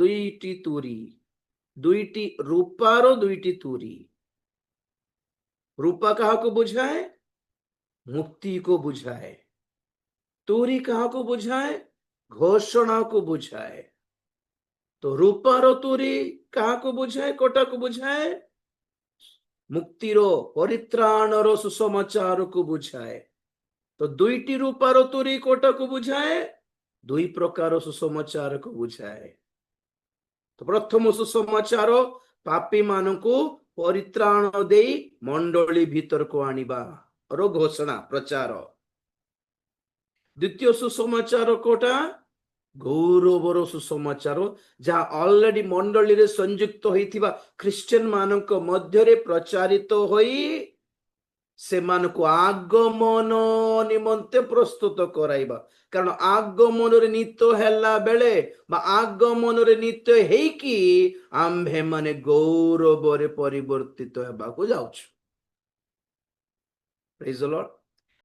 ଦୁଇଟି ତୁରୀ, ଦୁଇଟି ରୂପାର ଦୁଇଟି ତୁରୀ। रूपा କାହାକୁ ବୁଝାଏ? ମୁକ୍ତିକୁ ବୁଝାଏ। ତୁରୀ କାହାକୁ ବୁଝାଏ? ଘୋଷଣାକୁ ବୁଝାଏ। ତ ରୂପାର ତୁରୀ କାହାକୁ ବୁଝାଏ? କୋଟାକୁ ବୁଝାଏ? ମୁକ୍ତିର ପରିତ୍ରାଣର ସୁସମାଚାରକୁ ବୁଝାଏ। ତ ଦୁଇଟି ରୂପାର ତୁରୀ କୋଟାକୁ ବୁଝାଏ? ଦୁଇ ପ୍ରକାର ସୁସମାଚାରକୁ ବୁଝାଏ। ତ ପ୍ରଥମ ସୁସମାଚାର ପାପୀ ମାନଙ୍କୁ ପରିତ୍ରାଣ ଦେଇ ମଣ୍ଡଳୀ ଭିତରକୁ ଆଣିବାର ଘୋଷଣା ପ୍ରଚାର। ଦ୍ୱିତୀୟ ସୁସମାଚାର କୋଟା? ଗୌରବର ସୁସମାଚାର, ଯାହା ଅଲରେଡି ମଣ୍ଡଳୀରେ ସଂଯୁକ୍ତ ହୋଇଥିବା ଖ୍ରୀଷ୍ଟିଆନ ମାନଙ୍କ ମଧ୍ୟରେ ପ୍ରଚାରିତ ହୋଇ ସେମାନଙ୍କୁ ଆଗମନ ନିମନ୍ତେ ପ୍ରସ୍ତୁତ କରାଇବା। କାରଣ ଆଗମନରେ ନିତ ହେଲା ବେଳେ ବା ଆଗମନରେ ନିତ ହେଇକି ଆମ୍ଭେ ମାନେ ଗୌରବରେ ପରିବର୍ତ୍ତିତ ହେବାକୁ ଯାଉଛୁ। ପ୍ରେଜ୍ ଦ ଲର୍ଡ।